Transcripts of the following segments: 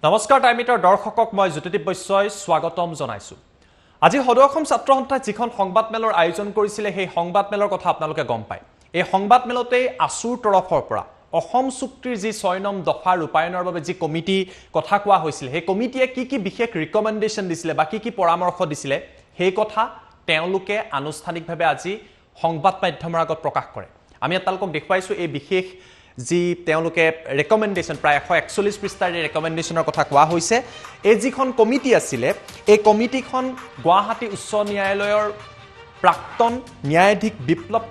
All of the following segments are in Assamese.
নমস্কাৰ টাইমিটাৰ দৰ্শকক মই জ্যোতিদীপ বৈশ্যই স্বাগতম জনাইছো। আজি সদৌ অসম ছাত্ৰ সন্থাই যিখন সংবাদমেলৰ আয়োজন কৰিছিলে সেই সংবাদমেলৰ কথা আপোনালোকে গম পায়। এই সংবাদমেলতে আসুৰ তৰফৰ পৰা অসম চুক্তিৰ যি ৬ নং দফা ৰূপায়ণৰ বাবে যি কমিটি কথা কোৱা হৈছিল সেই কমিটিয়ে কি বিশেষ ৰিকমেণ্ডেশ্যন দিছিলে বা কি পৰামৰ্শ দিছিলে সেই কথা তেওঁলোকে আনুষ্ঠানিকভাৱে আজি সংবাদ মাধ্যমৰ আগত প্ৰকাশ কৰে। আমি আপোনালোকক দেখুৱাইছো এই বিশেষ যি তেওঁলোকে ৰেকমেণ্ডেশ্যন প্ৰায় 141 পৃষ্ঠাৰ ৰেকমেণ্ডেশ্যনৰ কথা কোৱা হৈছে। এই যিখন কমিটি আছিলে এই কমিটিখন গুৱাহাটী উচ্চ ন্যায়ালয়ৰ প্ৰাক্তন ন্যায়াধীশ বিপ্লৱ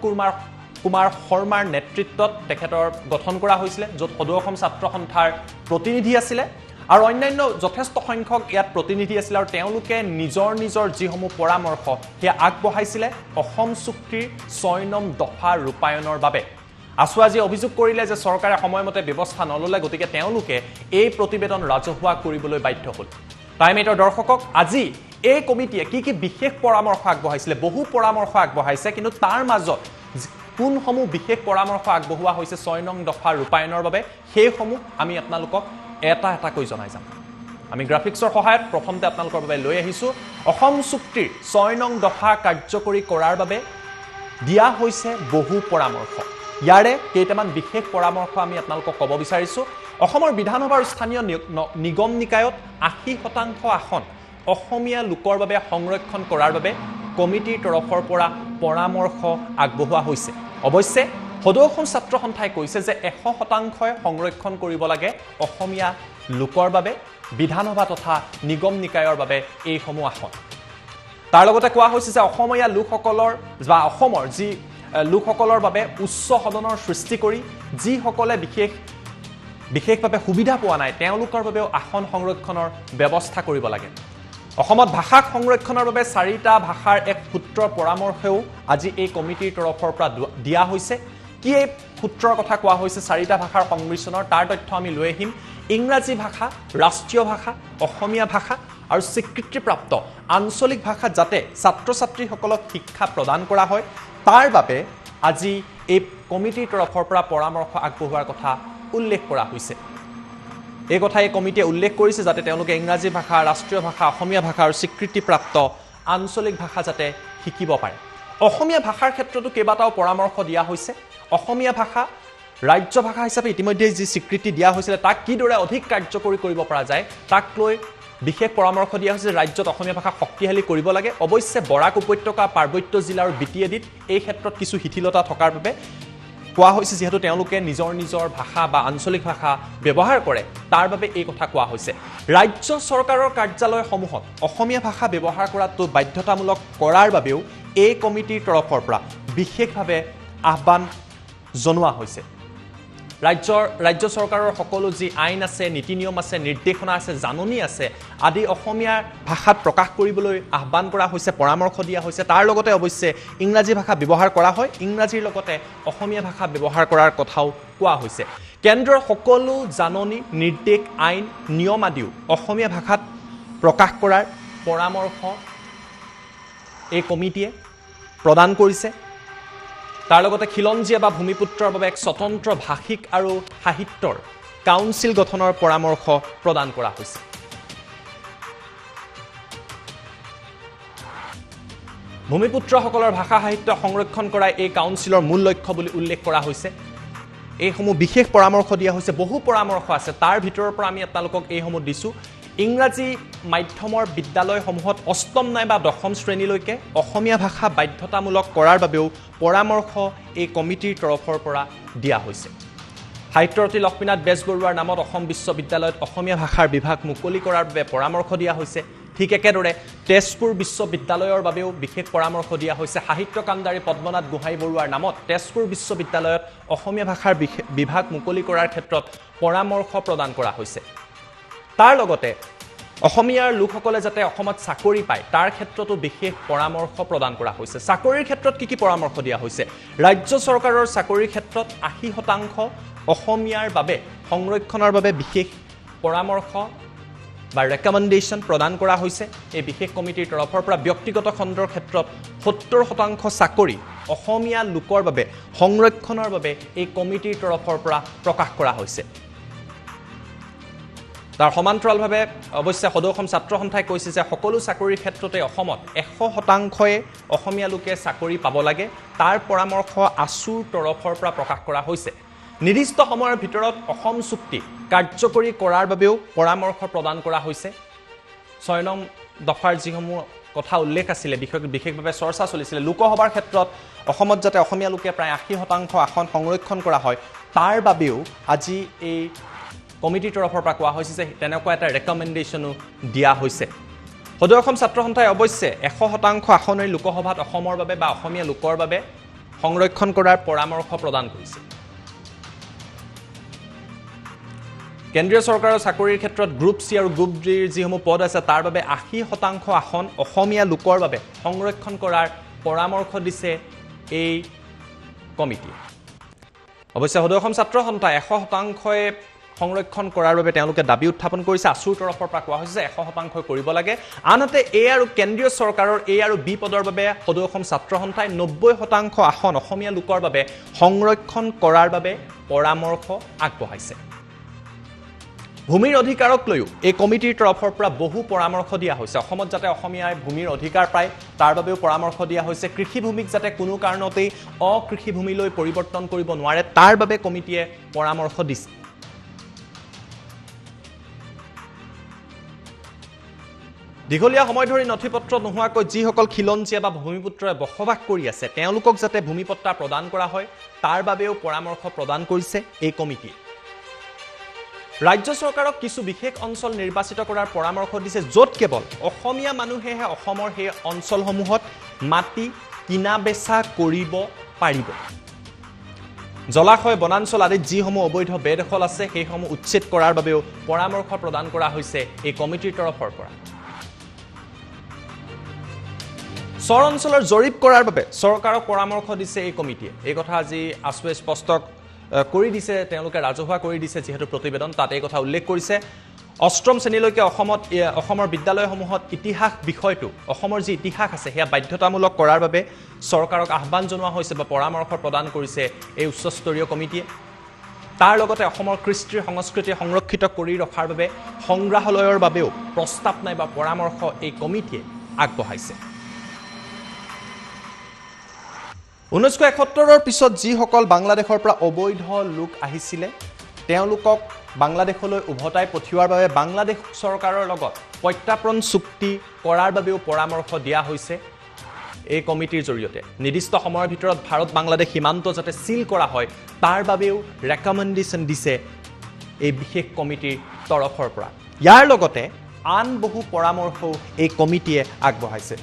কুমাৰ শৰ্মাৰ নেতৃত্বত তেখেতৰ গঠন কৰা হৈছিলে, য'ত সদৌ অসম ছাত্ৰ সন্থাৰ প্ৰতিনিধি আছিলে আৰু অন্যান্য যথেষ্ট সংখ্যক ইয়াত প্ৰতিনিধি আছিল আৰু তেওঁলোকে নিজৰ যিসমূহ পৰামৰ্শ সেয়া আগবঢ়াইছিলে অসম চুক্তিৰ ৬ নং দফা ৰূপায়ণৰ বাবে। আসুৱাজি অভিযোগ কৰিলে যে চৰকাৰে সময়মতে ব্যৱস্থা নললে, গতিকে তেওঁলোকে এই প্ৰতিবেদন ৰাজহুৱা কৰিবলৈ বাধ্য হ'ল। টাইমেটৰ দৰ্শকক আজি এই কমিটিয়ে কি বিশেষ পৰামৰ্শ আগবঢ়াইছিলে, বহু পৰামৰ্শ আগবঢ়াইছে, কিন্তু তাৰ মাজত কোনসমূহ বিশেষ পৰামৰ্শ আগবঢ়োৱা হৈছে ৬ নং দফা ৰূপায়ণৰ বাবে সেইসমূহ আমি আপোনালোকক এটাকৈ জনাই যাম। আমি গ্ৰাফিক্সৰ সহায়ত প্ৰথমতে আপোনালোকৰ বাবে লৈ আহিছোঁ অসম চুক্তিৰ ৬ নং দফা কাৰ্যকৰী কৰাৰ বাবে দিয়া হৈছে বহু পৰামৰ্শ। ইয়াৰে কেইটামান বিশেষ পৰামৰ্শ আমি আপোনালোকক ক'ব বিচাৰিছোঁ। অসমৰ বিধানসভাৰ স্থানীয় নিগম নিকায়ত ৮০% আসন অসমীয়া লোকৰ বাবে সংৰক্ষণ কৰাৰ বাবে কমিটিৰ তৰফৰ পৰা পৰামৰ্শ আগবঢ়োৱা হৈছে। অৱশ্যে সদৌ অসম ছাত্ৰ সন্থাই কৈছে যে ১০০% সংৰক্ষণ কৰিব লাগে অসমীয়া লোকৰ বাবে বিধানসভা তথা নিগম নিকায়ৰ বাবে এইসমূহ আসন। তাৰ লগতে কোৱা হৈছে যে অসমীয়া লোকসকলৰ বা অসমৰ যি লোকসকলৰ বাবে উচ্চ সদনৰ সৃষ্টি কৰি যিসকলে বিশেষভাৱে সুবিধা পোৱা নাই তেওঁলোকৰ বাবেও আসন সংৰক্ষণৰ ব্যৱস্থা কৰিব লাগে। অসমত ভাষা সংৰক্ষণৰ বাবে ৪টা ভাষাৰ এক সূত্ৰৰ পৰামৰ্শও আজি এই কমিটিৰ তৰফৰ পৰা দিয়া হৈছে। কি এই সূত্ৰৰ কথা কোৱা হৈছে ৪টা ভাষাৰ সংমিশ্ৰণৰ, তাৰ তথ্য আমি লৈ আহিম। ইংৰাজী ভাষা, ৰাষ্ট্ৰীয় ভাষা, অসমীয়া ভাষা আৰু স্বীকৃতিপ্ৰাপ্ত আঞ্চলিক ভাষাত যাতে ছাত্ৰ ছাত্ৰীসকলক শিক্ষা প্ৰদান কৰা হয় তাৰ বাবে আজি এই কমিটিৰ তৰফৰ পৰা পৰামৰ্শ আগবঢ়োৱাৰ কথা উল্লেখ কৰা হৈছে। এই কথা এই কমিটিয়ে উল্লেখ কৰিছে যাতে তেওঁলোকে ইংৰাজী ভাষা, ৰাষ্ট্ৰীয় ভাষা, অসমীয়া ভাষা আৰু স্বীকৃতিপ্ৰাপ্ত আঞ্চলিক ভাষা যাতে শিকিব পাৰে। অসমীয়া ভাষাৰ ক্ষেত্ৰতো কেইবাটাও পৰামৰ্শ দিয়া হৈছে। অসমীয়া ভাষা ৰাজ্য ভাষা হিচাপে ইতিমধ্যে যি স্বীকৃতি দিয়া হৈছিলে তাক কিদৰে অধিক কাৰ্যকৰী কৰিব পৰা যায় তাক লৈ বিশেষ পৰামৰ্শ দিয়া হৈছে। ৰাজ্যত অসমীয়া ভাষা শক্তিশালী কৰিব লাগে। অৱশ্যে বৰাক উপত্যকা, পাৰ্বত্য জিলা আৰু BTADত এই ক্ষেত্ৰত কিছু শিথিলতা থকাৰ বাবে কোৱা হৈছে, যিহেতু তেওঁলোকে নিজৰ ভাষা বা আঞ্চলিক ভাষা ব্যৱহাৰ কৰে তাৰ বাবে এই কথা কোৱা হৈছে। ৰাজ্য চৰকাৰৰ কাৰ্যালয়সমূহত অসমীয়া ভাষা ব্যৱহাৰ কৰাটো বাধ্যতামূলক কৰাৰ বাবেও এই কমিটিৰ তৰফৰ পৰা বিশেষভাৱে আহ্বান জনোৱা হৈছে। ৰাজ্য চৰকাৰৰ সকলো যি আইন আছে, নীতি নিয়ম আছে, নিৰ্দেশনা আছে, জাননী আছে আদি অসমীয়া ভাষাত প্ৰকাশ কৰিবলৈ আহ্বান কৰা হৈছে, পৰামৰ্শ দিয়া হৈছে। তাৰ লগতে অৱশ্যে ইংৰাজী ভাষা ব্যৱহাৰ কৰা হয়, ইংৰাজীৰ লগতে অসমীয়া ভাষা ব্যৱহাৰ কৰাৰ কথাও কোৱা হৈছে। কেন্দ্ৰৰ সকলো জাননী, নিৰ্দেশ, আইন, নিয়ম আদিও অসমীয়া ভাষাত প্ৰকাশ কৰাৰ পৰামৰ্শ এই কমিটিয়ে প্ৰদান কৰিছে। তাৰ লগতে খিলঞ্জীয়া বা ভূমিপুত্ৰৰ বাবে এক স্বতন্ত্ৰ ভাষিক আৰু সাহিত্যৰ কাউন্সিল গঠনৰ পৰামৰ্শ প্ৰদান কৰা হৈছে। ভূমিপুত্ৰসকলৰ ভাষা সাহিত্য সংৰক্ষণ কৰাই এই কাউন্সিলৰ মূল লক্ষ্য বুলি উল্লেখ কৰা হৈছে। এইসমূহ বিশেষ পৰামৰ্শ দিয়া হৈছে। বহু পৰামৰ্শ আছে, তাৰ ভিতৰৰ পৰা আমি আপোনালোকক এইসমূহ দিছোঁ। ইংৰাজী মাধ্যমৰ বিদ্যালয়সমূহত ৮ম নাইবা 10ম শ্ৰেণীলৈকে অসমীয়া ভাষা বাধ্যতামূলক কৰাৰ বাবেও পৰামৰ্শ এই কমিটিৰ তৰফৰ পৰা দিয়া হৈছে। সাহিত্যৰথী লক্ষ্মীনাথ বেজবৰুৱাৰ নামত অসম বিশ্ববিদ্যালয়ত অসমীয়া ভাষাৰ বিভাগ মুকলি কৰাৰ বাবে পৰামৰ্শ দিয়া হৈছে। ঠিক একেদৰে তেজপুৰ বিশ্ববিদ্যালয়ৰ বাবেও বিশেষ পৰামৰ্শ দিয়া হৈছে। সাহিত্য কাণ্ডাৰী পদ্মনাথ গোহাঁই বৰুৱাৰ নামত তেজপুৰ বিশ্ববিদ্যালয়ত অসমীয়া ভাষাৰ বিভাগ মুকলি কৰাৰ ক্ষেত্ৰত পৰামৰ্শ প্ৰদান কৰা হৈছে। তাৰ লগতে অসমীয়াৰ লোকসকলে যাতে অসমত চাকৰি পায় তাৰ ক্ষেত্ৰতো বিশেষ পৰামৰ্শ প্ৰদান কৰা হৈছে। চাকৰিৰ ক্ষেত্ৰত কি পৰামৰ্শ দিয়া হৈছে? ৰাজ্য চৰকাৰৰ চাকৰিৰ ক্ষেত্ৰত ৮০% অসমীয়াৰ বাবে সংৰক্ষণৰ বাবে বিশেষ পৰামৰ্শ বা ৰেকমেণ্ডেশ্যন প্ৰদান কৰা হৈছে এই বিশেষ কমিটিৰ তৰফৰ পৰা। ব্যক্তিগত খণ্ডৰ ক্ষেত্ৰত ৭০% চাকৰি অসমীয়া লোকৰ বাবে সংৰক্ষণৰ বাবে এই কমিটিৰ তৰফৰ পৰা প্ৰকাশ কৰা হৈছে। তাৰ সমান্তৰালভাৱে অৱশ্যে সদৌ অসম ছাত্ৰ সন্থাই কৈছে যে সকলো চাকৰিৰ ক্ষেত্ৰতে অসমত 100%ই অসমীয়া লোকে চাকৰি পাব লাগে তাৰ পৰামৰ্শ আছুৰ তৰফৰ পৰা প্ৰকাশ কৰা হৈছে নিৰ্দিষ্ট সময়ৰ ভিতৰত অসম চুক্তি কাৰ্যকৰী কৰাৰ বাবেও পৰামৰ্শ প্ৰদান কৰা হৈছে 6 নং দফাৰ যিসমূহ কথা উল্লেখ আছিলে বিশেষভাৱে চৰ্চা চলিছিলে লোকসভাৰ ক্ষেত্ৰত অসমত যাতে অসমীয়া লোকে প্ৰায় 80% আসন সংৰক্ষণ কৰা হয় তাৰ বাবেও আজি এই কমিটিৰ তৰফৰ পৰা কোৱা হৈছে যে তেনেকুৱা এটা ৰেকমেণ্ডেশ্যনো দিয়া হৈছে সদৌ অসম ছাত্ৰ সন্থাই অৱশ্যে 100% আসনেই লোকসভাত অসমৰ বাবে বা অসমীয়া লোকৰ বাবে সংৰক্ষণ কৰাৰ পৰামৰ্শ প্ৰদান কৰিছে কেন্দ্ৰীয় চৰকাৰৰ চাকৰিৰ ক্ষেত্ৰত গ্ৰুপ চি আৰু গ্ৰুপ ডিৰ যিসমূহ পদ আছে তাৰ বাবে 80% আসন অসমীয়া লোকৰ বাবে সংৰক্ষণ কৰাৰ পৰামৰ্শ দিছে এই কমিটিয়ে অৱশ্যে সদৌ অসম ছাত্ৰ সন্থাই 100%ই সংৰক্ষণ কৰাৰ বাবে তেওঁলোকে দাবী উত্থাপন কৰিছে আছুৰ তৰফৰ পৰা কোৱা হৈছে যে 100% কৰিব লাগে আনহাতে এ আৰু কেন্দ্ৰীয় চৰকাৰৰ এ আৰু বি পদৰ বাবে সদৌ অসম ছাত্ৰ সন্থাই 90% আসন অসমীয়া লোকৰ বাবে সংৰক্ষণ কৰাৰ বাবে পৰামৰ্শ আগবঢ়াইছে ভূমিৰ অধিকাৰক লৈও এই কমিটিৰ তৰফৰ পৰা বহু পৰামৰ্শ দিয়া হৈছে অসমত যাতে অসমীয়াই ভূমিৰ অধিকাৰ পায় তাৰ বাবেও পৰামৰ্শ দিয়া হৈছে কৃষিভূমিক যাতে কোনো কাৰণতেই অকৃষিভূমিলৈ পৰিৱৰ্তন কৰিব নোৱাৰে তাৰ বাবে কমিটিয়ে পৰামৰ্শ দিছে দীঘলীয়া সময় ধৰি নথিপত্ৰ নোহোৱাকৈ যিসকল খিলঞ্জীয়া বা ভূমিপুত্ৰই বসবাস কৰি আছে তেওঁলোকক যাতে ভূমিপট্টা প্ৰদান কৰা হয় তাৰ বাবেও পৰামৰ্শ প্ৰদান কৰিছে এই কমিটিয়ে ৰাজ্য চৰকাৰক কিছু বিশেষ অঞ্চল নিৰ্বাচিত কৰাৰ পৰামৰ্শ দিছে য'ত কেৱল অসমীয়া মানুহেহে অসমৰ সেই অঞ্চলসমূহত মাটি কিনা বেচা কৰিব পাৰিব জলাশয় বনাঞ্চল আদিত যিসমূহ অবৈধ বেদখল আছে সেইসমূহ উচ্ছেদ কৰাৰ বাবেও পৰামৰ্শ প্ৰদান কৰা হৈছে এই কমিটিৰ তৰফৰ পৰা চৰ অঞ্চলৰ জৰীপ কৰাৰ বাবে চৰকাৰক পৰামৰ্শ দিছে এই কমিটিয়ে এই কথা আজি আছুৱে স্পষ্ট কৰি দিছে তেওঁলোকে ৰাজহুৱা কৰি দিছে যিহেতু প্ৰতিবেদন তাত এই কথা উল্লেখ কৰিছে অষ্টম শ্ৰেণীলৈকে অসমৰ বিদ্যালয়সমূহত ইতিহাস বিষয়টো অসমৰ যি ইতিহাস আছে সেয়া বাধ্যতামূলক কৰাৰ বাবে চৰকাৰক আহ্বান জনোৱা হৈছে বা পৰামৰ্শ প্ৰদান কৰিছে এই উচ্চস্তৰীয় কমিটিয়ে তাৰ লগতে অসমৰ কৃষ্টি সংস্কৃতি সংৰক্ষিত কৰি ৰখাৰ বাবে সংগ্ৰহালয়ৰ বাবেও প্ৰস্তাৱ নাই বা পৰামৰ্শ এই কমিটিয়ে আগবঢ়াইছে 1971ৰ পিছত যিসকল বাংলাদেশৰ পৰা অবৈধ লোক আহিছিলে তেওঁলোকক বাংলাদেশলৈ উভতাই পঠিওৱাৰ বাবে বাংলাদেশ চৰকাৰৰ লগত প্ৰত্যাৰ্পণ চুক্তি কৰাৰ বাবেও পৰামৰ্শ দিয়া হৈছে এই কমিটিৰ জৰিয়তে নিৰ্দিষ্ট সময়ৰ ভিতৰত ভাৰত বাংলাদেশ সীমান্ত যাতে সিল কৰা হয় তাৰ বাবেও ৰেকমেণ্ডেশ্যন দিছে এই বিশেষ কমিটিৰ তৰফৰ পৰা ইয়াৰ লগতে আন বহু পৰামৰ্শও এই কমিটিয়ে আগবঢ়াইছে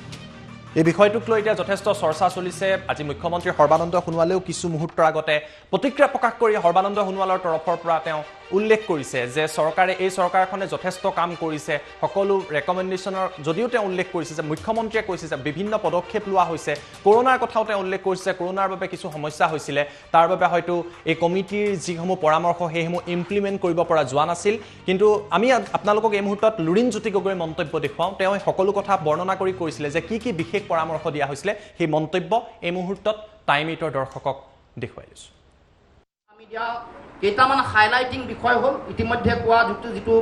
এই বিষয়টোক লৈ এতিয়া যথেষ্ট চৰ্চা চলিছে আজি মুখ্যমন্ত্ৰী সৰ্বানন্দ সোণোৱালেও কিছু মুহূৰ্তৰ আগতে প্ৰতিক্ৰিয়া প্ৰকাশ কৰি সৰ্বানন্দ সোণোৱালৰ তৰফৰ পৰা তেওঁ উল্লেখ কৰিছে যে চৰকাৰে এই চৰকাৰখনে যথেষ্ট কাম কৰিছে সকলো ৰেকমেণ্ডেশ্যনৰ যদিও তেওঁ উল্লেখ কৰিছে যে মুখ্যমন্ত্ৰীয়ে কৈছে যে বিভিন্ন পদক্ষেপ লোৱা হৈছে কৰোনাৰ কথাও তেওঁ উল্লেখ কৰিছে কৰোনাৰ বাবে কিছু সমস্যা হৈছিলে তাৰ বাবে হয়তো এই কমিটিৰ যিসমূহ পৰামৰ্শ সেইসমূহ ইমপ্লিমেণ্ট কৰিব পৰা যোৱা নাছিল কিন্তু আমি আপোনালোকক এই মুহূৰ্তত লুৰিণ জ্যোতি গগৈৰ মন্তব্য দেখুৱাওঁ তেওঁ সকলো কথা বৰ্ণনা কৰি কৈছিলে যে কি বিশেষ পৰামৰ্শ দিয়া হৈছিলে সেই মন্তব্য এই মুহূৰ্তত টাইম 8ৰ দৰ্শকক দেখুৱাই দিছোঁ আমি দিয়া কেইটামান হাইলাইটিং বিষয় হ'ল ইতিমধ্যে কোৱা যিটো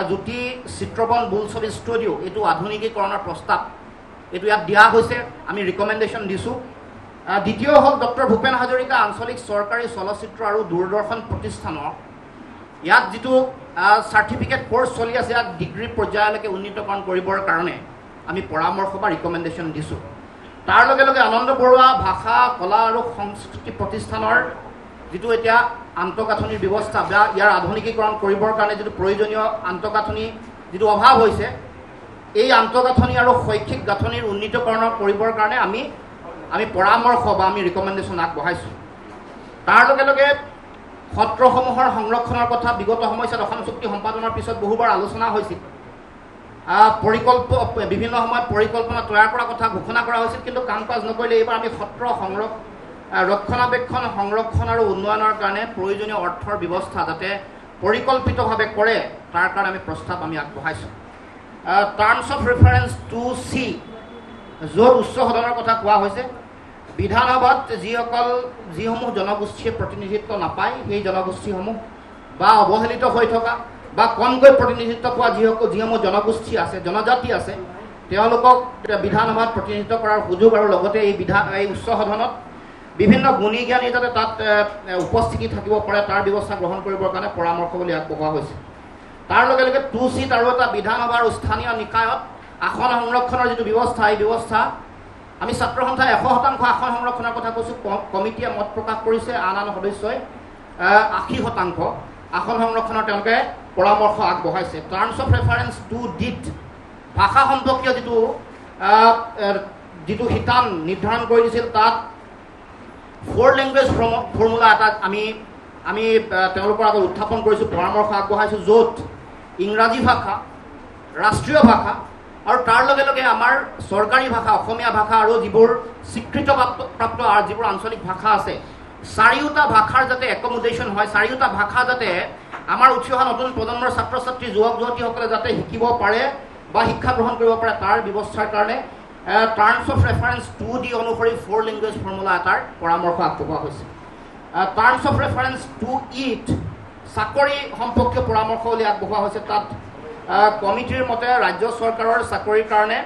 জ্যোতি চিত্ৰবন বোলছবি ষ্টুডিঅ' এইটো আধুনিকীকৰণৰ প্ৰস্তাৱ এইটো ইয়াত দিয়া হৈছে আমি ৰিকমেণ্ডেশ্যন দিছোঁ দ্বিতীয় হ'ল ডক্টৰ ভূপেন হাজৰিকা আঞ্চলিক চৰকাৰী চলচ্চিত্ৰ আৰু দূৰদৰ্শন প্ৰতিষ্ঠানৰ ইয়াত যিটো চাৰ্টিফিকেট কোৰ্চ চলি আছে ইয়াক ডিগ্ৰী পৰ্যায়লৈকে উন্নীতকৰণ কৰিবৰ কাৰণে আমি পৰামৰ্শ বা ৰিকমেণ্ডেশ্যন দিছোঁ তাৰ লগে লগে আনন্দ বৰুৱা ভাষা কলা আৰু সংস্কৃতি প্ৰতিষ্ঠানৰ যিটো এতিয়া আন্তঃগাঁথনিৰ ব্যৱস্থা বা ইয়াৰ আধুনিকীকৰণ কৰিবৰ কাৰণে যিটো প্ৰয়োজনীয় আন্তঃগাঁথনি যিটো অভাৱ হৈছে এই আন্তঃগাঁথনি আৰু শৈক্ষিক গাঁথনিৰ উন্নীতকৰণ কৰিবৰ কাৰণে আমি পৰামৰ্শ বা আমি ৰিকমেণ্ডেশ্যন আগবঢ়াইছোঁ তাৰ লগে লগে সত্ৰসমূহৰ সংৰক্ষণৰ কথা বিগত সময়ছোৱাত অসম চুক্তি সম্পাদনৰ পিছত বহুবাৰ আলোচনা হৈছিল বিভিন্ন সময়ত পৰিকল্পনা তৈয়াৰ কৰাৰ কথা ঘোষণা কৰা হৈছিল কিন্তু কাম কাজ নকৰিলে এইবাৰ আমি সত্ৰ ৰক্ষণাবেক্ষণ সংৰক্ষণ আৰু উন্নয়নৰ কাৰণে প্ৰয়োজনীয় অৰ্থৰ ব্যৱস্থা যাতে পৰিকল্পিতভাৱে কৰে তাৰ কাৰণে আমি প্ৰস্তাৱ আমি আগবঢ়াইছোঁ টাৰ্মছ অফ ৰেফাৰেঞ্চ 2C য'ত উচ্চ সদনৰ কথা কোৱা হৈছে বিধানসভাত যিসমূহ জনগোষ্ঠীয়ে প্ৰতিনিধিত্ব নাপায় সেই জনগোষ্ঠীসমূহ বা অৱহেলিত হৈ থকা বা কমকৈ প্ৰতিনিধিত্ব পোৱা যিসমূহ জনগোষ্ঠী আছে, জনজাতি আছে, তেওঁলোকক বিধানসভাত প্ৰতিনিধিত্ব কৰাৰ সুযোগ আৰু লগতে এই উচ্চ সদনত বিভিন্ন গুণী জ্ঞানী যাতে তাত উপস্থিতি থাকিব পাৰে তাৰ ব্যৱস্থা গ্ৰহণ কৰিবৰ কাৰণে পৰামৰ্শ বুলি আগবঢ়োৱা হৈছে। তাৰ লগে লগে 2 চিট আৰু এটা বিধানসভাৰ স্থানীয় নিকায়ত আসন সংৰক্ষণৰ যিটো ব্যৱস্থা, এই ব্যৱস্থা আমি ছাত্ৰ সন্থাই 100% আসন সংৰক্ষণৰ কথা কৈছোঁ। কমিটিয়ে মত প্ৰকাশ কৰিছে, আন সদস্যই 80% আসন সংৰক্ষণৰ তেওঁলোকে পৰামৰ্শ আগবঢ়াইছে। টাৰ্মছ অফ ৰেফাৰেঞ্চ 2D ভাষা সম্পৰ্কীয় যিটো শিতান নিৰ্ধাৰণ কৰি দিছিল, তাত 4 লেংগুৱেজ ফৰ্মুলা এটা আমি তেওঁলোকৰ আগত উত্থাপন কৰিছোঁ, পৰামৰ্শ আগবঢ়াইছোঁ, য'ত ইংৰাজী ভাষা, ৰাষ্ট্ৰীয় ভাষা আৰু তাৰ লগে লগে আমাৰ চৰকাৰী ভাষা অসমীয়া ভাষা আৰু যিবোৰ স্বীকৃতিপ্ৰাপ্ত যিবোৰ আঞ্চলিক ভাষা আছে, চাৰিওটা ভাষাৰ যাতে একমোডেশ্যন হয়, চাৰিওটা ভাষা যাতে আমাৰ উঠি অহা নতুন প্ৰজন্মৰ ছাত্ৰ ছাত্ৰী যুৱক যুৱতীসকলে যাতে শিকিব পাৰে বা শিক্ষা গ্ৰহণ কৰিব পাৰে, তাৰ ব্যৱস্থাৰ কাৰণে টাৰ্মছ অফ ৰেফাৰেঞ্চ 2D অনুসৰি 4 লেংগুৱেজ ফৰ্মুলা এটাৰ পৰামৰ্শ আগবঢ়োৱা হৈছে। টাৰ্মছ অফ ৰেফাৰেঞ্চ 2E চাকৰি সম্পৰ্কীয় পৰামৰ্শ বুলি আগবঢ়োৱা হৈছে। তাত কমিটিৰ মতে ৰাজ্য চৰকাৰৰ চাকৰিৰ কাৰণে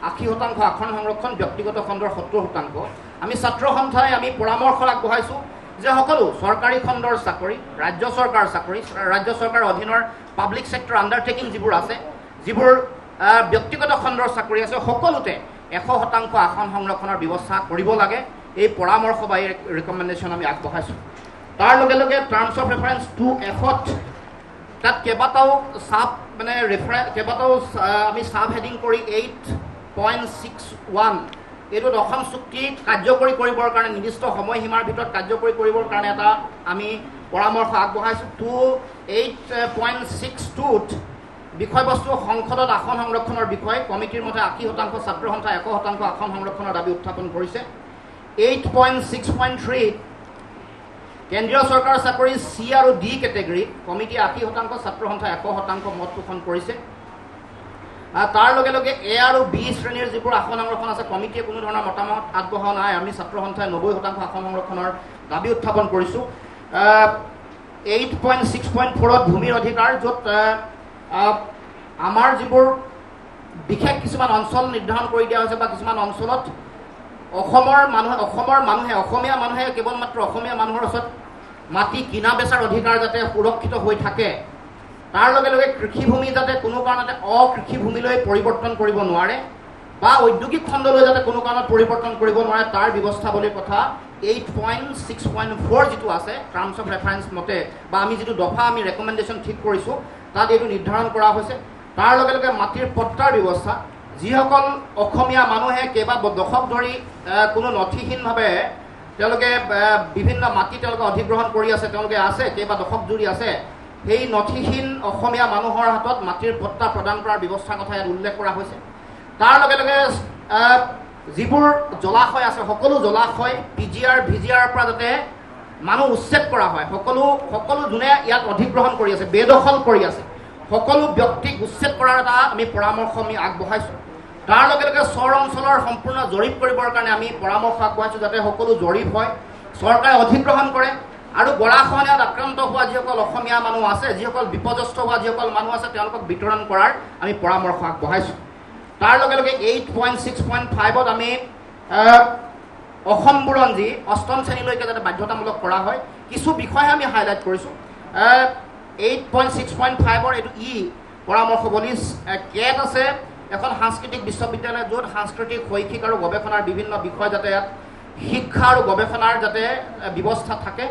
80% আসন সংৰক্ষণ, ব্যক্তিগত খণ্ডৰ 70%। আমি ছাত্ৰ সন্থাই পৰামৰ্শ আগবঢ়াইছোঁ যে সকলো চৰকাৰী খণ্ডৰ চাকৰি, ৰাজ্য চৰকাৰৰ চাকৰি, ৰাজ্য চৰকাৰৰ অধীনৰ পাব্লিক ছেক্টৰ আণ্ডাৰটেকিং যিবোৰ আছে, যিবোৰ ব্যক্তিগত খণ্ডৰ চাকৰি আছে, সকলোতে 100% আসন সংৰক্ষণৰ ব্যৱস্থা কৰিব লাগে। এই পৰামৰ্শ বা এই ৰিকমেণ্ডেশ্যন আমি আগবঢ়াইছোঁ। তাৰ লগে লগে টাৰ্মছ অফ ৰেফাৰেঞ্চ 2F তাত কেইবাটাও আমি চাব হেডিং কৰি 8.61 এইটোত অসম চুক্তি কাৰ্যকৰী কৰিবৰ কাৰণে নিৰ্দিষ্ট সময়সীমাৰ ভিতৰত কাৰ্যকৰী কৰিবৰ কাৰণে এটা আমি পৰামৰ্শ আগবঢ়াইছোঁ। 8.62ত বিষয়বস্তু সংসদত আসন সংৰক্ষণৰ বিষয়ে কমিটিৰ মতে 80% ছাত্ৰ সন্থাই 100% আসন সংৰক্ষণৰ দাবী উত্থাপন কৰিছে। 8.6.3 কেন্দ্ৰীয় চৰকাৰৰ চাকৰি C আৰু D কেটেগৰীত কমিটিয়ে 80% ছাত্ৰ সন্থাই 100% মত পোষণ কৰিছে। তাৰ লগে লগে A আৰু B শ্ৰেণীৰ যিবোৰ আসন সংৰক্ষণ আছে, কমিটিয়ে কোনো ধৰণৰ মতামত আগবঢ়োৱা নাই। আমি ছাত্ৰ সন্থাই 90% আসন সংৰক্ষণৰ দাবী উত্থাপন কৰিছোঁ। 8.6.4ত ভূমিৰ অধিকাৰ, য'ত আমাৰ যিবোৰ বিশেষ কিছুমান অঞ্চল নিৰ্ধাৰণ কৰি দিয়া হৈছে বা কিছুমান অঞ্চলত অসমীয়া মানুহে কেৱল মাত্ৰ অসমীয়া মানুহৰ ওচৰত মাটি কিনা বেচাৰ অধিকাৰ যাতে সুৰক্ষিত হৈ থাকে, তাৰ লগে লগে কৃষিভূমি যাতে কোনো কাৰণতে অকৃষিভূমিলৈ পৰিৱৰ্তন কৰিব নোৱাৰে বা ঔদ্যোগিক খণ্ডলৈ যাতে কোনো কাৰণত পৰিৱৰ্তন কৰিব নোৱাৰে, তাৰ ব্যৱস্থা বুলি কথা 8.6.4 যিটো আছে টাৰ্মছ অফ ৰেফাৰেঞ্চ মতে বা আমি যিটো দফা আমি ৰেকমেণ্ডেশ্যন ঠিক কৰিছোঁ তাত এইটো নিৰ্ধাৰণ কৰা হৈছে। তাৰ লগে লগে মাটিৰ পট্টাৰ ব্যৱস্থা, যিসকল অসমীয়া মানুহে কেইবা দশক ধৰি কোনো নথিহীনভাৱে তেওঁলোকে বিভিন্ন মাটি তেওঁলোকে অধিগ্ৰহণ কৰি আছে, তেওঁলোকে আছে কেইবা দশক জুৰি আছে, সেই নথিহীন অসমীয়া মানুহৰ হাতত মাটিৰ পট্টা প্ৰদান কৰাৰ ব্যৱস্থাৰ কথা ইয়াত উল্লেখ কৰা হৈছে। তাৰ লগে লগে যিবোৰ জলাশয় আছে, সকলো জলাশয় PGR VGR পৰা যাতে মানুহ উচ্ছেদ কৰা হয়, সকলো যোনে ইয়াত অধিগ্ৰহণ কৰি আছে, বেদখল কৰি আছে, সকলো ব্যক্তিক উচ্ছেদ কৰাৰ এটা আমি পৰামৰ্শ আগবঢ়াইছোঁ। তাৰ লগে লগে চৰ অঞ্চলৰ সম্পূৰ্ণ জৰীপ কৰিবৰ কাৰণে আমি পৰামৰ্শ আগবঢ়াইছোঁ, যাতে সকলো জৰীপ হয়, চৰকাৰে অধিগ্ৰহণ কৰে আৰু গৰাখহনীয়াত আক্ৰান্ত হোৱা যিসকল অসমীয়া মানুহ আছে, যিসকল বিপদগ্ৰস্ত হোৱা যিসকল মানুহ আছে, তেওঁলোকক বিতৰণ কৰাৰ আমি পৰামৰ্শ আগবঢ়াইছোঁ। তাৰ লগে লগে 8.6.5ত আমি অসম বুৰঞ্জী 8ম শ্ৰেণীলৈকে যাতে বাধ্যতামূলক কৰা হয়, কিছু বিষয়ে আমি হাইলাইট কৰিছোঁ। 8.6.5ৰ এইটো পৰামৰ্শ বুলি কেট আছে, এখন সাংস্কৃতিক বিশ্ববিদ্যালয়, য'ত সাংস্কৃতিক, শৈক্ষিক আৰু গৱেষণাৰ বিভিন্ন বিষয় যাতে ইয়াত শিক্ষা আৰু গৱেষণাৰ যাতে ব্যৱস্থা থাকে।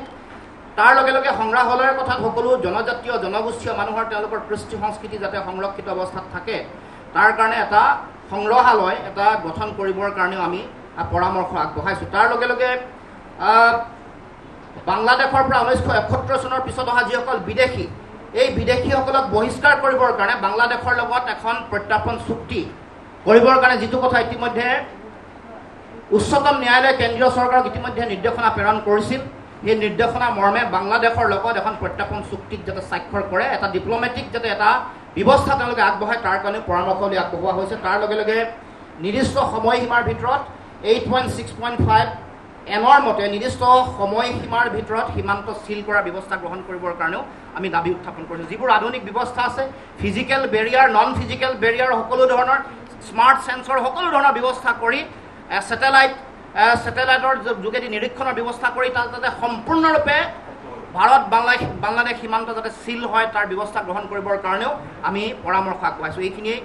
তাৰ লগে লগে সংগ্ৰহালয়ৰ কথাত সকলো জনজাতীয় জনগোষ্ঠীয় মানুহৰ তেওঁলোকৰ কৃষ্টি সংস্কৃতি যাতে সংৰক্ষিত অৱস্থাত থাকে, তাৰ কাৰণে এটা সংগ্ৰহালয় এটা গঠন কৰিবৰ কাৰণেও আমি পৰামৰ্শ আগবঢ়াইছোঁ। তাৰ লগে লগে বাংলাদেশৰ পৰা 1971 চনৰ পিছত অহা যিসকল বিদেশী, এই বিদেশীসকলক বহিষ্কাৰ কৰিবৰ কাৰণে বাংলাদেশৰ লগত এখন প্ৰত্যাৰ্পণ চুক্তি কৰিবৰ কাৰণে যিটো কথা ইতিমধ্যে উচ্চতম ন্যায়ালয়ে কেন্দ্ৰীয় চৰকাৰক ইতিমধ্যে নিৰ্দেশনা প্ৰেৰণ কৰিছিল, সেই নিৰ্দেশনা মৰ্মে বাংলাদেশৰ লগত এখন প্ৰত্যাৰ্পণ চুক্তিত যাতে স্বাক্ষৰ কৰে, এটা ডিপ্ল'মেটিক যাতে এটা ব্যৱস্থা তেওঁলোকে আগবঢ়ায়, তাৰ কাৰণে পৰামৰ্শ আগবঢ়োৱা হৈছে। তাৰ লগে লগে নিৰ্দিষ্ট সময়সীমাৰ ভিতৰত 8.6.5 এনৰ মতে নিৰ্দিষ্ট সময়সীমাৰ ভিতৰত সীমান্ত চিল কৰাৰ ব্যৱস্থা গ্ৰহণ কৰিবৰ কাৰণেও আমি দাবী উত্থাপন কৰিছোঁ। যিবোৰ আধুনিক ব্যৱস্থা আছে, physical Barrier, non physical Barrier, সকলো ধৰণৰ স্মাৰ্ট সেন্সৰ, সকলো ধৰণৰ ব্যৱস্থা কৰি ছেটেলাইটৰ যোগেদি নিৰীক্ষণৰ ব্যৱস্থা কৰি তাত যাতে সম্পূৰ্ণৰূপে ভাৰত বাংলাদেশ সীমান্ত যাতে চিল হয় তাৰ ব্যৱস্থা গ্ৰহণ কৰিবৰ কাৰণেও আমি পৰামৰ্শ আগবঢ়াইছোঁ। এইখিনিয়ে